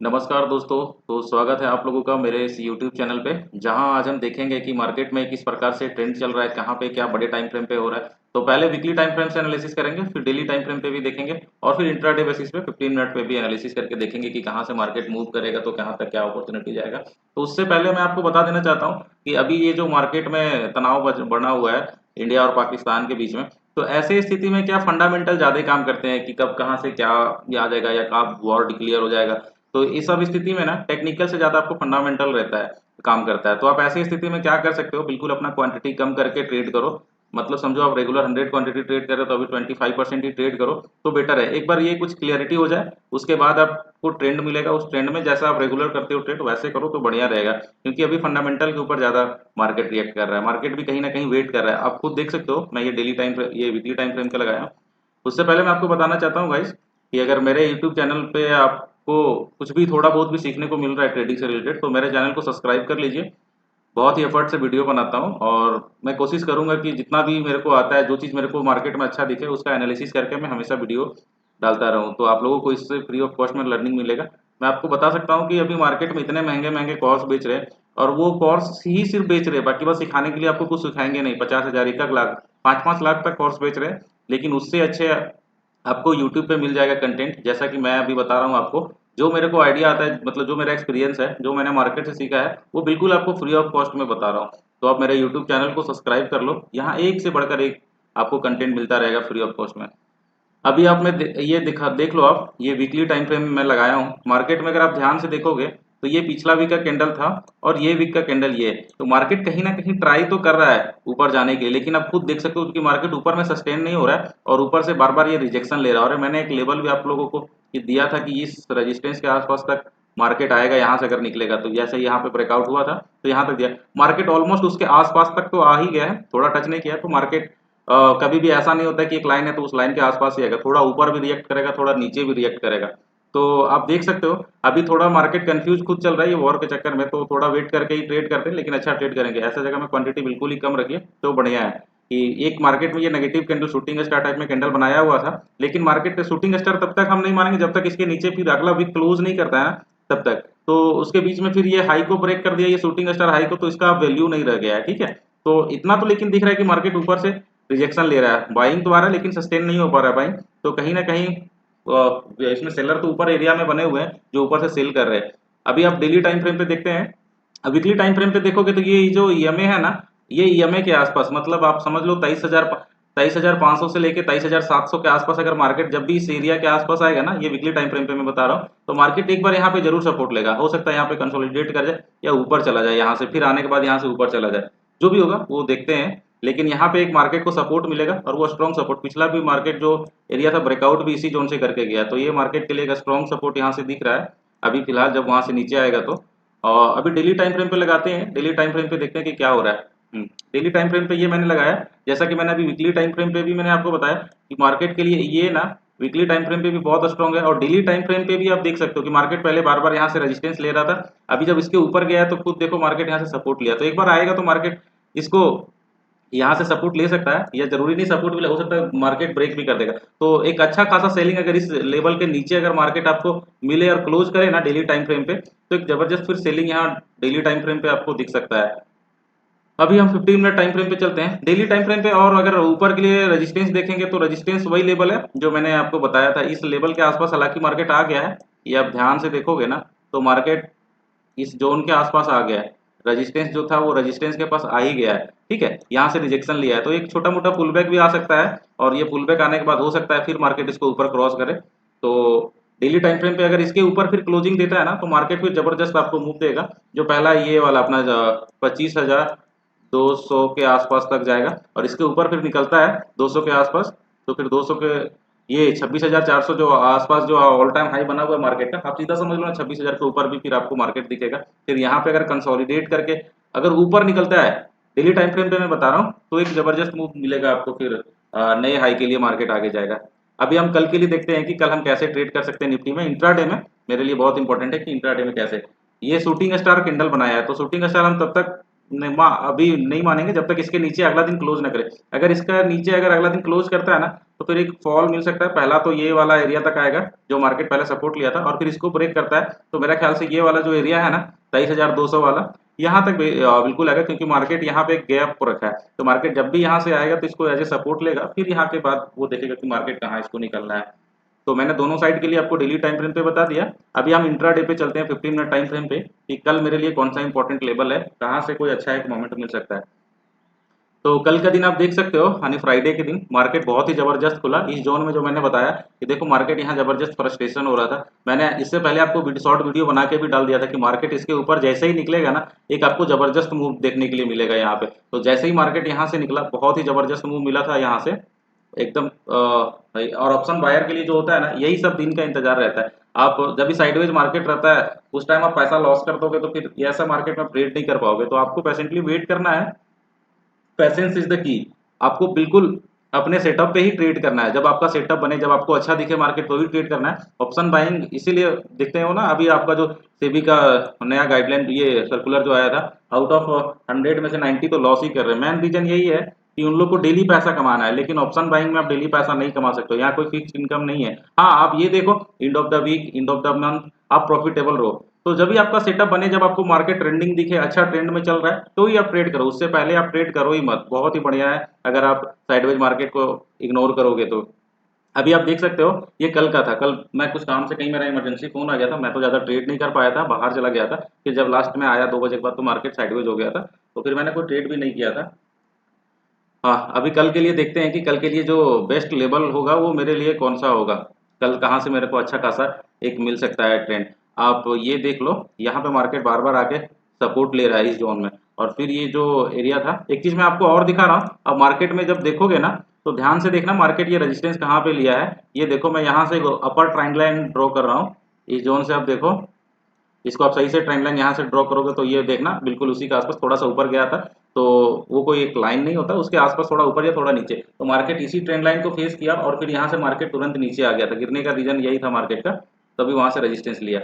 नमस्कार दोस्तों। तो स्वागत है आप लोगों का मेरे इस यूट्यूब चैनल पे, जहां आज हम देखेंगे कि मार्केट में किस प्रकार से ट्रेंड चल रहा है, कहां पे क्या बड़े टाइम फ्रेम पे हो रहा है। तो पहले वीकली टाइम फ्रेम से एनालिसिस करेंगे, फिर डेली टाइम फ्रेम पे भी देखेंगे और फिर इंट्राडे बेसिस पे 15 मिनट पे भी एनालिसिस करके देखेंगे कि कहां से मार्केट मूव करेगा, तो कहां तक क्या अपॉर्चुनिटी जाएगा। तो उससे पहले मैं आपको बता देना चाहता हूँ कि अभी ये जो मार्केट में तनाव बना हुआ है इंडिया और पाकिस्तान के बीच में, तो ऐसे स्थिति में क्या फंडामेंटल ज्यादा काम करते हैं कि कब कहाँ से क्या आ जाएगा या कब वॉर डिक्लेयर हो जाएगा। तो इस सब स्थिति में ना टेक्निकल से ज़्यादा आपको फंडामेंटल रहता है, काम करता है। तो आप ऐसी स्थिति में क्या कर सकते हो, बिल्कुल अपना क्वांटिटी कम करके ट्रेड करो। मतलब समझो आप रेगुलर 100 क्वांटिटी ट्रेड कर रहे हो तो अभी 25% ही ट्रेड करो तो बेटर है। एक बार ये कुछ क्लियरिटी हो जाए उसके बाद आपको ट्रेंड मिलेगा, उस ट्रेंड में जैसा आप रेगुलर करते हो ट्रेड वैसे करो तो बढ़िया रहेगा, क्योंकि अभी फंडामेंटल के ऊपर ज़्यादा मार्केट रिएक्ट कर रहा है। मार्केट भी कहीं ना कहीं वेट कर रहा है, आप खुद देख सकते हो। मैं ये वीकली टाइम फ्रेम का लगाया हूँ। उससे पहले मैं आपको बताना चाहता हूँ गाइस कि अगर मेरे यूट्यूब चैनल पे आपको कुछ भी थोड़ा बहुत भी सीखने को मिल रहा है ट्रेडिंग से रिलेटेड, तो मेरे चैनल को सब्सक्राइब कर लीजिए। बहुत ही एफर्ट से वीडियो बनाता हूँ और मैं कोशिश करूंगा कि जितना भी मेरे को आता है, जो चीज़ मेरे को मार्केट में अच्छा दिखे उसका एनालिसिस करके मैं हमेशा वीडियो डालता रहूँ, तो आप लोगों को इससे फ्री ऑफ कॉस्ट में लर्निंग मिलेगा। मैं आपको बता सकता हूँ कि अभी मार्केट में इतने महंगे महंगे कोर्स बेच रहे हैं, और वो कोर्स ही सिर्फ बेच रहे हैं, बाकी बस सिखाने के लिए आपको कुछ सिखाएंगे नहीं। 50,000 1 लाख 5-5 लाख तक कोर्स बेच रहे हैं, लेकिन उससे अच्छे आपको यूट्यूब पे मिल जाएगा कंटेंट। जैसा कि मैं अभी बता रहा हूँ आपको, जो मेरे को आइडिया आता है, मतलब जो मेरा एक्सपीरियंस है, जो मैंने मार्केट से सीखा है, वो बिल्कुल आपको फ्री ऑफ कॉस्ट में बता रहा हूँ। तो आप मेरे यूट्यूब चैनल को सब्सक्राइब कर लो, यहाँ एक से बढ़कर एक आपको कंटेंट मिलता रहेगा फ्री ऑफ कॉस्ट में। अभी आप में ये दिखा देख लो, आप ये वीकली टाइम फ्रेम में लगाया हूँ। मार्केट में अगर आप ध्यान से देखोगे तो ये पिछला वीक का कैंडल था और ये वीक का कैंडल ये है। तो मार्केट कहीं ना कहीं ट्राई तो कर रहा है ऊपर जाने के लिए, लेकिन आप खुद देख सकते हो कि मार्केट ऊपर में सस्टेन नहीं हो रहा है और ऊपर से बार बार ये रिजेक्शन ले रहा है। और मैंने एक लेवल भी आप लोगों को ये दिया था कि इस रेजिस्टेंस के आसपास तक मार्केट आएगा, यहाँ से अगर निकलेगा तो। जैसे यहाँ पे ब्रेकआउट हुआ था तो यहाँ तक दिया, मार्केट ऑलमोस्ट उसके आसपास तक तो आ ही गया है, थोड़ा टच नहीं किया। तो मार्केट कभी भी ऐसा नहीं होता है कि एक लाइन है तो उस लाइन के आसपास ही आएगा, थोड़ा ऊपर भी रिएक्ट करेगा, थोड़ा नीचे भी रिएक्ट करेगा। तो आप देख सकते हो अभी थोड़ा मार्केट कंफ्यूज खुद चल रहा है ये वॉर के चक्कर में, तो थोड़ा वेट करके ही ट्रेड करते हैं, लेकिन अच्छा ट्रेड करेंगे। ऐसा जगह में क्वांटिटी बिल्कुल ही कम रखिए तो बढ़िया है। कि एक मार्केट में ये negative candle shooting star type में कैंडल बनाया हुआ था, लेकिन मार्केट शूटिंग स्टार तब तक हम नहीं मानेंगे जब तक इसके नीचे फिर अगला वीक क्लोज नहीं करता है ना, तब तक। तो उसके बीच में फिर ये हाई को ब्रेक कर दिया, ये शूटिंग स्टार हाई को, तो इसका वैल्यू नहीं रह गया है। ठीक है, तो इतना तो लेकिन दिख रहा है कि मार्केट ऊपर से रिजेक्शन ले रहा है, बाइंग तो आ रहा है लेकिन सस्टेन नहीं हो पा रहा है बाइंग। तो कहीं ना कहीं इसमें सेलर तो ऊपर एरिया में बने हुए हैं जो ऊपर से सेल कर रहे हैं। अभी आप डेली टाइम फ्रेम पे देखते हैं, अब वीकली टाइम फ्रेम पे देखोगे तो ये जो ईएमए है ना, ये ईएमए के आसपास, मतलब आप समझ लो 23,500 से लेके 23,700 के आसपास अगर मार्केट जब भी इस एरिया के आसपास आएगा ना, ये वीकली टाइम फ्रेम पे मैं बता रहा हूँ, तो मार्केट एक बार यहाँ पे जरूर सपोर्ट लेगा। हो सकता है यहाँ पे कंसोलिडेट कर जाए या ऊपर चला जाए, यहाँ से फिर आने के बाद यहाँ से ऊपर चला जाए, जो भी होगा वो देखते हैं। लेकिन यहाँ पे एक मार्केट को सपोर्ट मिलेगा और वो स्ट्रॉन्ग सपोर्ट, पिछला भी मार्केट जो एरिया था ब्रेकआउट भी इसी जोन से करके गया, तो ये मार्केट के लिए एक स्ट्रॉन्ग सपोर्ट यहाँ से दिख रहा है अभी फिलहाल। जब वहां से नीचे आएगा तो और अभी डेली टाइम फ्रेम पे लगाते हैं, डेली टाइम फ्रेम पे देखते हैं कि क्या हो रहा है। डेली टाइम फ्रेम पे ये मैंने लगाया, जैसा कि मैंने अभी वीकली टाइम फ्रेम पे भी मैंने आपको बताया कि मार्केट के लिए ये ना वीकली टाइम फ्रेम पे भी बहुत स्ट्रॉन्ग है, और डेली टाइम फ्रेम पे भी आप देख सकते हो कि मार्केट पहले बार बार यहाँ से रेजिस्टेंस ले रहा था, अभी जब इसके ऊपर गया है तो खुद देखो मार्केट यहाँ से सपोर्ट लिया। तो एक बार आएगा तो मार्केट इसको यहाँ से सपोर्ट ले सकता है, या जरूरी नहीं सपोर्ट भी, हो सकता है मार्केट ब्रेक भी कर देगा। तो एक अच्छा खासा सेलिंग अगर इस लेवल के नीचे अगर मार्केट आपको मिले और क्लोज करे ना डेली टाइम फ्रेम पे, तो एक जबरदस्त फिर सेलिंग यहाँ डेली टाइम फ्रेम पे आपको दिख सकता है। अभी हम 15 मिनट टाइम फ्रेम पे चलते हैं डेली टाइम फ्रेम पे, और अगर ऊपर के लिए रेजिस्टेंस देखेंगे तो रेजिस्टेंस वही लेवल है जो मैंने आपको बताया था। इस लेवल के आसपास हालांकि मार्केट आ गया है, ये आप ध्यान से देखोगे ना तो मार्केट इस जोन के आसपास आ गया है। रेजिस्टेंस जो था वो रेजिस्टेंस के पास आ ही गया है। ठीक है, यहाँ से रिजेक्शन लिया है तो एक छोटा मोटा पुल बैक भी आ सकता है, और ये पुल बैक आने के बाद हो सकता है फिर मार्केट इसको ऊपर क्रॉस करे। तो डेली टाइम फ्रेम पे अगर इसके ऊपर फिर क्लोजिंग देता है ना तो मार्केट फिर जबरदस्त आपको मूव देगा। जो पहला ये वाला अपना 25,200 के आसपास तक जाएगा, और इसके ऊपर फिर निकलता है 200 के आसपास, तो फिर 200 के ये 26,400 जो आसपास जो ऑल टाइम हाई बना हुआ है मार्केट का, आप सीधा समझ लो ना 26,000 के ऊपर भी फिर आपको मार्केट दिखेगा। फिर यहाँ पे अगर कंसोलिडेट करके अगर ऊपर निकलता है डेली टाइम फ्रेम पे मैं बता रहा हूँ, तो एक जबरदस्त मूव मिलेगा आपको, फिर नए हाई के लिए मार्केट आगे जाएगा। अभी हम कल के लिए देखते हैं कि कल हम कैसे ट्रेड कर सकते हैं निफ्टी में, इंट्राडे में। मेरे लिए बहुत इंपॉर्टेंट है कि इंट्राडे में कैसे, ये शूटिंग स्टार कैंडल बनाया है, तो शूटिंग स्टार हम तब तक अभी नहीं मानेंगे जब तक इसके नीचे अगला दिन क्लोज ना करे। अगर इसका नीचे अगर अगला दिन क्लोज करता है ना, तो फिर एक फॉल मिल सकता है। पहला तो ये वाला एरिया तक आएगा जो मार्केट पहले सपोर्ट लिया था, और फिर इसको ब्रेक करता है तो मेरा ख्याल से ये वाला जो एरिया है ना 23,200 वाला, यहाँ तक बिल्कुल आएगा, क्योंकि मार्केट यहाँ पे एक गैप को रखा है। तो मार्केट जब भी यहाँ से आएगा तो इसको एज ए सपोर्ट लेगा, फिर यहाँ के बाद वो देखेगा कि मार्केट कहाँ इसको निकलना है। तो मैंने दोनों साइड के लिए आपको डेली टाइम फ्रेम पे बता दिया। अभी हम इंट्राडे पे चलते हैं 15 मिनट टाइम फ्रेम पे, कि कल मेरे लिए कौन सा इंपॉर्टेंट लेवल है, कहाँ से कोई अच्छा एक मोमेंट मिल सकता है। तो कल का दिन आप देख सकते हो, यानी फ्राइडे के दिन मार्केट बहुत ही जबरदस्त खुला इस जोन में, जो मैंने बताया कि देखो मार्केट यहाँ जबरदस्त फ्रस्ट्रेशन हो रहा था। मैंने इससे पहले आपको शॉर्ट वीडियो बना के भी डाल दिया था कि मार्केट इसके ऊपर जैसे ही निकलेगा ना, एक आपको जबरदस्त मूव देखने के लिए मिलेगा यहाँ पे। तो जैसे ही मार्केट यहाँ से निकला, बहुत ही जबरदस्त मूव मिला था यहाँ से एकदम। और ऑप्शन बायर के लिए जो होता है ना, यही सब दिन का इंतजार रहता है। आप जब भी साइडवेज मार्केट रहता है उस टाइम आप पैसा लॉस कर दोगे, तो फिर ऐसा मार्केट में ट्रेड नहीं कर पाओगे। तो आपको पेशेंटली वेट करना है, पेशेंस इज द की। आपको बिल्कुल अपने सेटअप पे ही ट्रेड करना है। जब आपका सेटअप बने, जब आपको अच्छा दिखे मार्केट, तो ही ट्रेड करना है। ऑप्शन बाइंग इसीलिए दिखते हो ना, अभी आपका जो सेबी का नया गाइडलाइन, ये सर्कुलर जो आया था, आउट ऑफ 100 में से 90 तो लॉस ही कर रहे हैं। मेन रीजन यही है कि उन लोग को डेली पैसा कमाना है, लेकिन ऑप्शन बाइंग में आप डेली पैसा नहीं कमा सकते हो, यहाँ कोई फिक्स इनकम नहीं है। हाँ, आप ये देखो end of the week, end of the month आप प्रॉफिटेबल रहो। तो जब भी आपका सेटअप बने, जब आपको मार्केट ट्रेंडिंग दिखे, अच्छा ट्रेंड में चल रहा है, तो ही आप ट्रेड करो। उससे पहले आप ट्रेड करो ही मत। बहुत ही बढ़िया है अगर आप साइडवेज मार्केट को इग्नोर करोगे तो। अभी आप देख सकते हो ये कल का था। कल मैं कुछ काम से कहीं, मेरा इमरजेंसी फोन आ गया था, मैं तो ज्यादा ट्रेड नहीं कर पाया था, बाहर चला गया था। फिर जब लास्ट में आया 2 बजे के बाद, तो मार्केट साइडवेज हो गया था, तो फिर मैंने कोई ट्रेड भी नहीं किया था। हाँ, अभी कल के लिए देखते हैं कि कल के लिए जो बेस्ट लेवल होगा वो मेरे लिए कौन सा होगा। कल कहाँ से मेरे को अच्छा खासा एक मिल सकता है ट्रेंड। आप ये देख लो, यहाँ पे मार्केट बार बार आके सपोर्ट ले रहा है इस जोन में। और फिर ये जो एरिया था, एक चीज मैं आपको और दिखा रहा हूँ। अब मार्केट में जब देखोगे ना, तो ध्यान से देखना मार्केट ये रेजिस्टेंस कहाँ पे लिया है। ये देखो, मैं यहाँ से अपर ट्रायंगल लाइन ड्रॉ कर रहा हूँ इस जोन से। आप देखो, इसको आप सही से ट्रेंड लाइन यहाँ से ड्रॉ करोगे तो ये देखना बिल्कुल उसी के आसपास थोड़ा सा ऊपर गया था। तो वो कोई एक लाइन नहीं होता, उसके आसपास थोड़ा ऊपर या थोड़ा नीचे, तो मार्केट इसी ट्रेंड लाइन को फेस किया, और फिर यहाँ से मार्केट तुरंत नीचे आ गया था। गिरने का रीजन यही था मार्केट का, तभी वहां से रेजिस्टेंस लिया।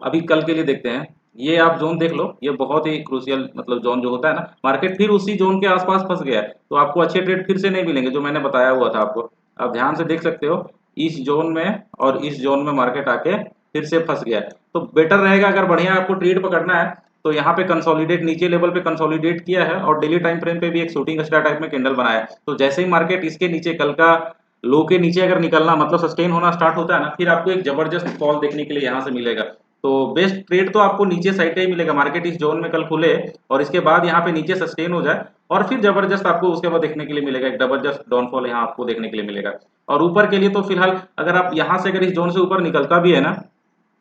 अभी कल के लिए देखते हैं। ये आप जोन देख लो, ये बहुत ही क्रूशियल मतलब जोन जो होता है ना, मार्केट फिर उसी जोन के आसपास फंस गया है, तो आपको अच्छे ट्रेड फिर से नहीं मिलेंगे जो मैंने बताया हुआ था आपको। आप ध्यान से देख सकते हो, इस जोन में और इस जोन में मार्केट आके फिर से फंस गया है। तो बेटर रहेगा अगर बढ़िया आपको ट्रेड पकड़ना है, तो यहाँ पे कंसोलिडेट, नीचे लेवल पे कंसोलिडेट किया है, और डेली टाइम फ्रेम पे भी एक शूटिंग स्टार टाइप में कैंडल बनाया है। तो जैसे ही मार्केट इसके नीचे, कल का लो के नीचे अगर निकलना मतलब सस्टेन होना स्टार्ट होता है ना, फिर आपको एक जबरदस्त फॉल देखने के लिए यहाँ से मिलेगा। तो बेस्ट ट्रेड तो आपको नीचे साइड का ही मिलेगा। मार्केट इस जोन में कल खुले और इसके बाद यहाँ पे नीचे सस्टेन हो जाए, और फिर जबरदस्त आपको उसके बाद देखने के लिए मिलेगा, एक जबरदस्त डाउनफॉल यहाँ आपको देखने के लिए मिलेगा। और ऊपर के लिए तो फिलहाल अगर आप यहाँ से अगर इस जोन से ऊपर निकलता भी है ना,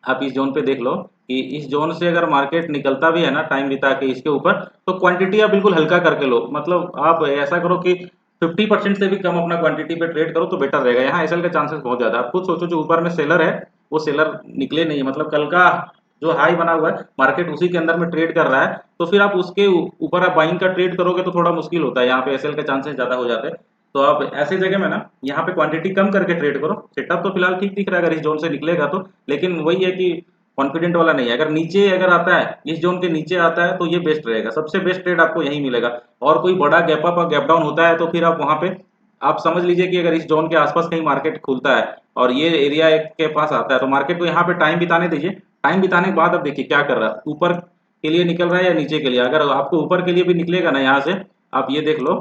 आप इस जोन पे देख लो कि इस जोन से अगर मार्केट निकलता भी है ना टाइम बिता के इसके ऊपर, तो क्वांटिटी आप बिल्कुल हल्का करके लो। मतलब आप ऐसा करो कि 50% से भी कम अपना क्वांटिटी पे ट्रेड करो तो बेटर रहेगा। यहाँ एसएल के चांसेस बहुत ज्यादा। आप खुद सोचो, जो ऊपर में सेलर है वो सेलर निकले नहीं, मतलब कल का जो हाई बना हुआ है मार्केट उसी के अंदर में ट्रेड कर रहा है, तो फिर आप उसके ऊपर आप बाइंग का ट्रेड करोगे तो थोड़ा मुश्किल होता है, यहाँ पे एसएल के चांसेस ज्यादा हो जाते हैं। तो आप ऐसे जगह में ना यहाँ पे क्वांटिटी कम करके ट्रेड करो। सेटअप तो फिलहाल ठीक दिख रहा है अगर इस जोन से निकलेगा तो, लेकिन वही है कि कॉन्फिडेंट वाला नहीं है। अगर नीचे अगर आता है, इस जोन के नीचे आता है, तो ये बेस्ट रहेगा, सबसे बेस्ट ट्रेड आपको यही मिलेगा। और कोई बड़ा गैप अप और गैप डाउन होता है तो फिर आप वहां पे आप समझ लीजिए कि अगर इस जोन के आसपास कहीं मार्केट खुलता है और ये एरिया के पास आता है, तो मार्केट को यहाँ पे टाइम बिताने दीजिए। टाइम बिताने के बाद अब देखिए क्या कर रहा है, ऊपर के लिए निकल रहा है या नीचे के लिए। अगर आपको ऊपर के लिए भी निकलेगा ना यहाँ से, आप ये देख लो,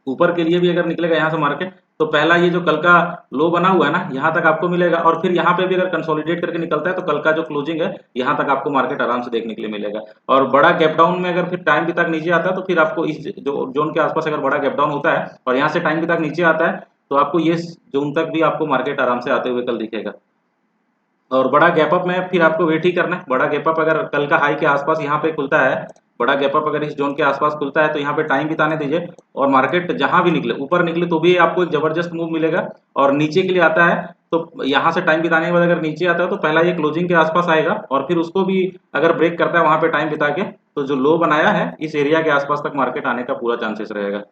ऊपर के लिए भी अगर निकलेगा यहाँ से मार्केट, तो पहला ये जो कल का लो बना हुआ है ना, यहाँ तक आपको मिलेगा। और फिर यहाँ पे भी अगर कंसोलिडेट करके निकलता है तो कल का जो क्लोजिंग है यहाँ तक आपको मार्केट आराम से देखने के लिए मिलेगा। और बड़ा गैप डाउन में अगर फिर टाइम भी तक नीचे आता है, तो फिर आपको इस जो जोन के आसपास अगर बड़ा गैप डाउन होता है और यहाँ से टाइम भी तक नीचे आता है, तो आपको ये जोन तक भी आपको मार्केट आराम से आते हुए कल दिखेगा। और बड़ा गैप अप में फिर आपको वेट ही करना है। बड़ा गैप अप अगर कल का हाई के आसपास यहाँ पे खुलता है, बड़ा गैप अप अगर इस जोन के आसपास खुलता है, तो यहाँ पे टाइम बिताने दीजिए। और मार्केट जहां भी निकले, ऊपर निकले तो भी आपको एक जबरदस्त मूव मिलेगा, और नीचे के लिए आता है तो यहाँ से टाइम बिताने के बाद अगर नीचे आता है तो पहला ये क्लोजिंग के आसपास आएगा, और फिर उसको भी अगर ब्रेक करता है वहां पे टाइम बिता के, तो जो लो बनाया है इस एरिया के आसपास तक मार्केट आने का पूरा चांसेस रहेगा।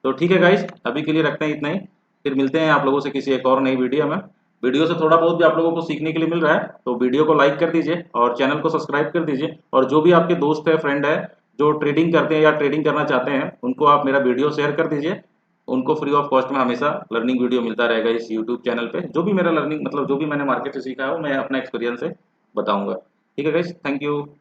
तो ठीक है गाइस, अभी के लिए रखते हैं इतना ही। फिर मिलते हैं आप लोगों से किसी एक और नई वीडियो में। वीडियो से थोड़ा बहुत भी आप लोगों को सीखने के लिए मिल रहा है तो वीडियो को लाइक कर दीजिए और चैनल को सब्सक्राइब कर दीजिए। और जो भी आपके दोस्त है, फ्रेंड है, जो ट्रेडिंग करते हैं या ट्रेडिंग करना चाहते हैं उनको आप मेरा वीडियो शेयर कर दीजिए। उनको फ्री ऑफ कॉस्ट में हमेशा लर्निंग वीडियो मिलता रहेगा इस यूट्यूब चैनल पे। जो भी मेरा लर्निंग मतलब जो भी मैंने मार्केट से सीखा है वो मैं अपना एक्सपीरियंस से बताऊंगा। ठीक है गाइस, थैंक यू।